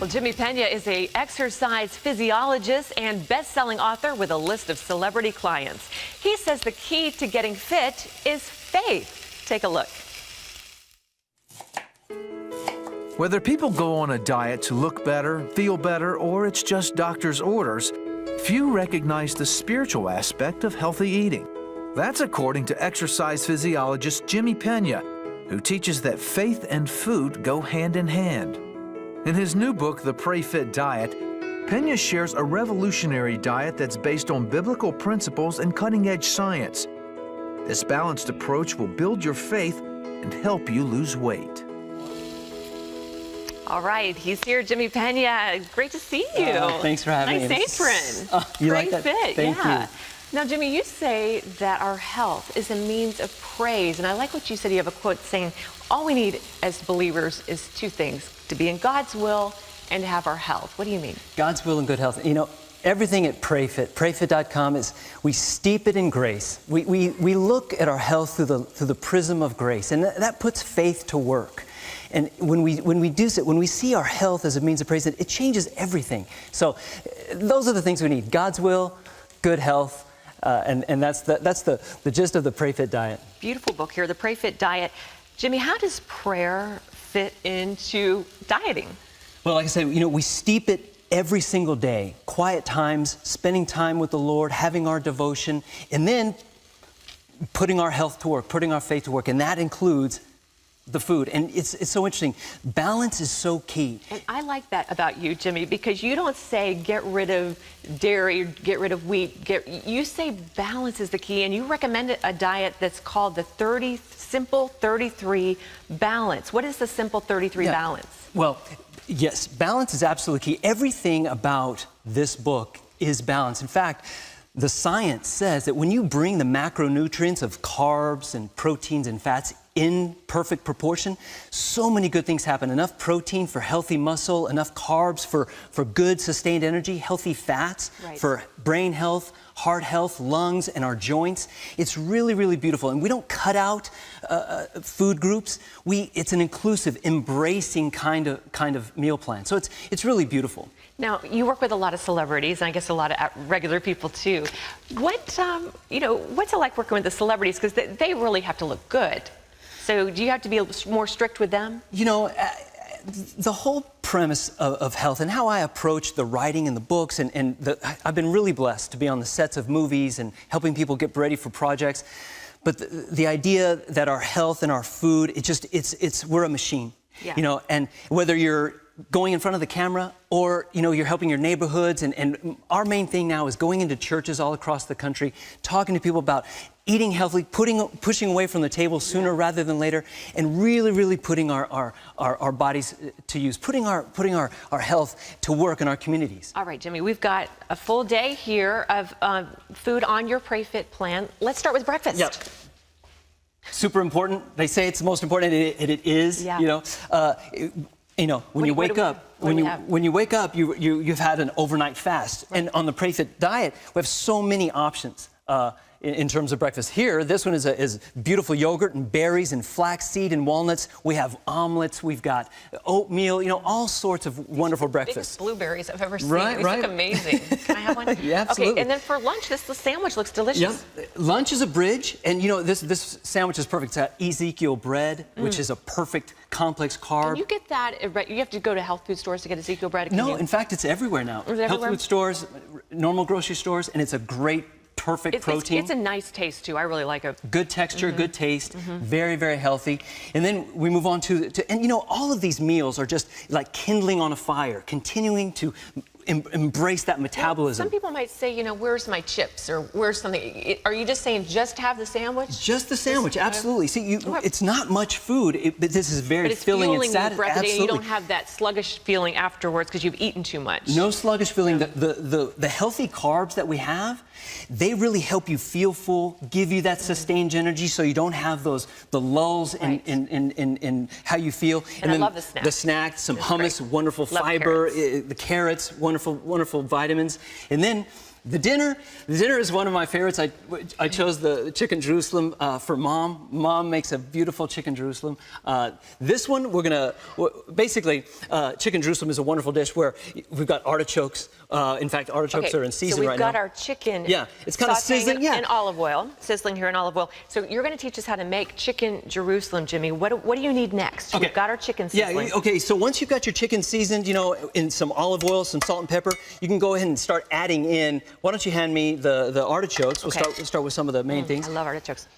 Well, Jimmy Pena is an exercise physiologist and best-selling author with a list of celebrity clients. He says the key to getting fit is faith. Take a look. Whether people go on a diet to look better, feel better, or it's just doctor's orders, few recognize the spiritual aspect of healthy eating. That's according to exercise physiologist Jimmy Pena, who teaches that faith and food go hand in hand. In his new book, The Prayfit Diet, Pena shares a revolutionary diet that's based on biblical principles and cutting-edge science. This balanced approach will build your faith and help you lose weight. All right, he's here, Jimmy Pena. Great to see you. Thanks for having me. Nice apron. You like that? Fit, Thank yeah. you. Now, Jimmy, you say that our health is a means of praise, and I like what you said. You have a quote saying, all we need as believers is two things, to be in God's will and to have our health. What do you mean? God's will and good health. You know, everything at Prayfit, Prayfit.com is, we steep it in grace. We look at our health through the prism of grace, and that puts faith to work. And when we do so, when we see our health as a means of praise, it changes everything. So those are the things we need: God's will, good health, and that's the gist of the Prayfit Diet. Beautiful book here, The Prayfit Diet. Jimmy, how does prayer fit into dieting? Well, like I said, you know, we steep it every single day. Quiet times, spending time with the Lord, having our devotion, and then putting our health to work, putting our faith to work, and that includes the food. And it's so interesting. Balance is so key. And I like that about you, Jimmy, because you don't say get rid of dairy, get rid of wheat. You say balance is the key, and you recommend a diet that's called the Simple 33 Balance. What is the Simple 33 Balance? Well, yes, balance is absolutely key. Everything about this book is balance. In fact, the science says that when you bring the macronutrients of carbs and proteins and fats in perfect proportion, so many good things happen. Enough protein for healthy muscle, enough carbs for good sustained energy, healthy fats for brain health, heart health, lungs, and our joints. It's really, really beautiful. And we don't cut out food groups. It's an inclusive, embracing kind of meal plan. So it's really beautiful. Now, you work with a lot of celebrities, and I guess a lot of regular people too. What's it like working with the celebrities? Because they really have to look good. So do you have to be more strict with them? You know, the whole premise of health and how I approach the writing and the books, I've been really blessed to be on the sets of movies and helping people get ready for projects. But the idea that our health and our food, we're a machine. Yeah. You know, and whether you're going in front of the camera or, you know, you're helping your neighborhoods, and our main thing now is going into churches all across the country, talking to people about eating healthily, pushing away from the table sooner rather than later, and really, really putting our bodies to use, putting our health to work in our communities. All right, Jimmy, we've got a full day here of food on your Prayfit plan. Let's start with breakfast. Yep. Super important. They say it's the most important, and it is. Yeah. You know, when you wake up, you've had an overnight fast. Right. And on the Prayfit Diet, we have so many options in terms of breakfast. Here, this one is beautiful yogurt and berries and flaxseed and walnuts. We have omelets. We've got oatmeal. You know, all sorts of wonderful breakfasts. Biggest blueberries I've ever seen. Right. These look amazing. Can I have one? Yeah, absolutely. Okay, and then for lunch, the sandwich looks delicious. Yeah. Lunch is a bridge, and you know, this sandwich is perfect. It's got Ezekiel bread, which is a perfect complex carb. Can you get that? You have to go to health food stores to get Ezekiel bread? No, in fact, it's everywhere now. Is it everywhere? Health food stores, normal grocery stores, and it's a great, perfect protein. It's a nice taste, too. I really like it. Good texture, good taste, very, very healthy. And then we move on and you know, all of these meals are just like kindling on a fire, continuing to embrace that metabolism. Some people might say, you know, where's my chips, or where's something? Are you just saying just have the sandwich? Just the sandwich, absolutely. See, it's not much food, but this is very filling and satisfying. Absolutely. You don't have that sluggish feeling afterwards because you've eaten too much. No sluggish feeling. The healthy carbs that we have, they really help you feel full, give you that sustained energy, so you don't have the lulls in how you feel. And then I love the snacks. The snacks, some hummus, wonderful fiber, the carrots, wonderful vitamins. And then The dinner is one of my favorites. I chose the chicken Jerusalem for Mom. Mom makes a beautiful chicken Jerusalem. This one, basically, chicken Jerusalem is a wonderful dish where we've got artichokes. In fact, artichokes are in season right now. So we've got our chicken. Yeah, it's kind of sizzling. In olive oil, sizzling here in olive oil. So you're going to teach us how to make chicken Jerusalem, Jimmy. What do you need next? Okay. We've got our chicken sizzling. Yeah. Okay. So once you've got your chicken seasoned, in some olive oil, some salt and pepper, you can go ahead and start adding in. Why don't you hand me the artichokes? We'll start with some of the main things. I love artichokes.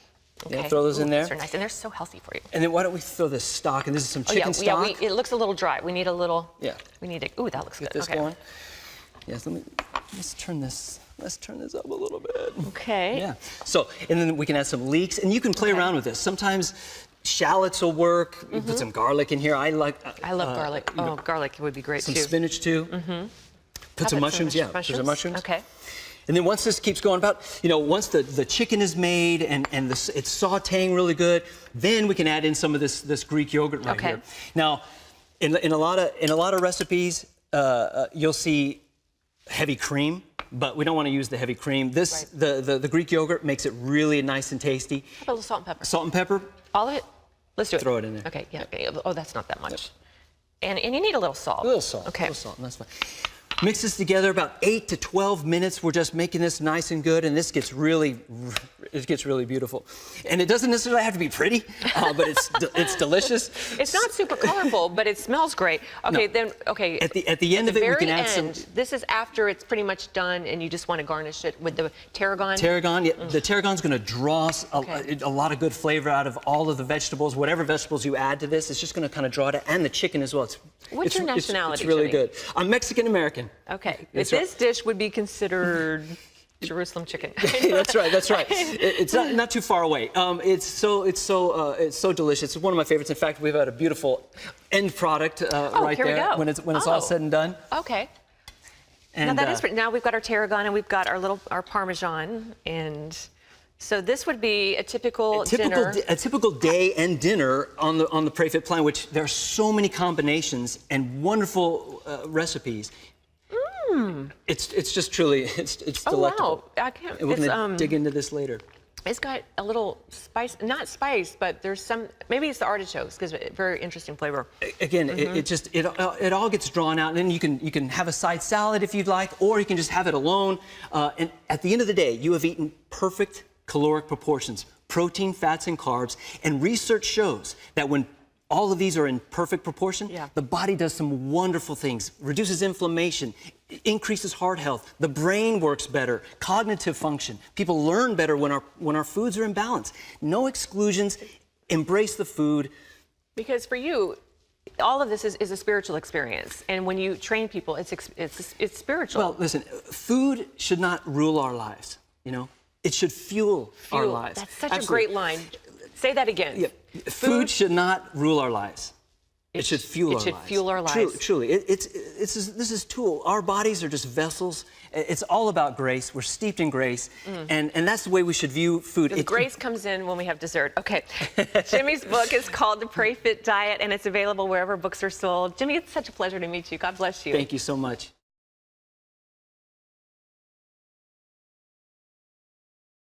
Okay. Yeah, throw those in there. Those are nice, and they're so healthy for you. And then why don't we throw this stock? And this is some chicken stock. Yeah, it looks a little dry. We need a little. Yeah. We need it. Ooh, that looks Get good. this going. Yes. Let's turn this up a little bit. Okay. Yeah. So, and then we can add some leeks, and you can play around with this. Sometimes shallots will work. Put some garlic in here. I love garlic. Garlic would be great some too. Some spinach too. Put some mushrooms. Yeah. Put some mushrooms. Okay. And then once this keeps going once the chicken is made and it's sautéing really good, then we can add in some of this Greek yogurt right here. Now, in a lot of recipes, you'll see heavy cream, but we don't want to use the heavy cream. The Greek yogurt makes it really nice and tasty. How about a little salt and pepper? Salt and pepper. All of it? Let's do it. Throw it in there. Okay. Yeah. Oh, that's not that much. Yep. And you need a little salt. A little salt. Okay. A little salt. And that's fine. Mix this together about 8 to 12 minutes. We're just making this nice and good, and this gets really beautiful. And it doesn't necessarily have to be pretty, but it's delicious. It's not super colorful, but it smells great. Okay, no. At the end of it, we can add some. This is after it's pretty much done, and you just want to garnish it with the tarragon. Tarragon, yeah. The tarragon's going to draw a lot of good flavor out of all of the vegetables. Whatever vegetables you add to this, it's just going to kind of draw it, and the chicken as well. What's your nationality? It's really Jimmy? good. I'm Mexican-American. Okay, but this dish would be considered Jerusalem chicken. That's right. It's not too far away. It's so delicious. It's one of my favorites. In fact, we've had a beautiful end product right here there we go. when it's all said and done. Okay. And now that is pretty. Now we've got our tarragon and we've got our Parmesan, and so this would be a typical dinner. A typical day and dinner on the Prayfit plan, which there are so many combinations and wonderful recipes. It's just truly it's delectable. Wow. I can't. And we're going to dig into this later. It's got a little spice, not spice, but there's some. Maybe it's the artichokes because very interesting flavor. Again, it all gets drawn out, and then you can have a side salad if you'd like, or you can just have it alone. And at the end of the day, you have eaten perfect caloric proportions, protein, fats, and carbs. And research shows that when all of these are in perfect proportion, the body does some wonderful things, reduces inflammation, increases heart health, the brain works better, cognitive function. People learn better when our foods are in balance. No exclusions, embrace the food. Because for you, all of this is a spiritual experience, and when you train people, it's spiritual. Well, listen, food should not rule our lives, It should fuel our lives. That's such a great line. Say that again. Yeah. Food should not rule our lives. It should fuel our lives. It should fuel our lives. Truly. This is tool. Our bodies are just vessels. It's all about grace. We're steeped in grace. And that's the way we should view food. The grace comes in when we have dessert. Okay. Jimmy's book is called The Prayfit Diet, and it's available wherever books are sold. Jimmy, it's such a pleasure to meet you. God bless you. Thank you so much.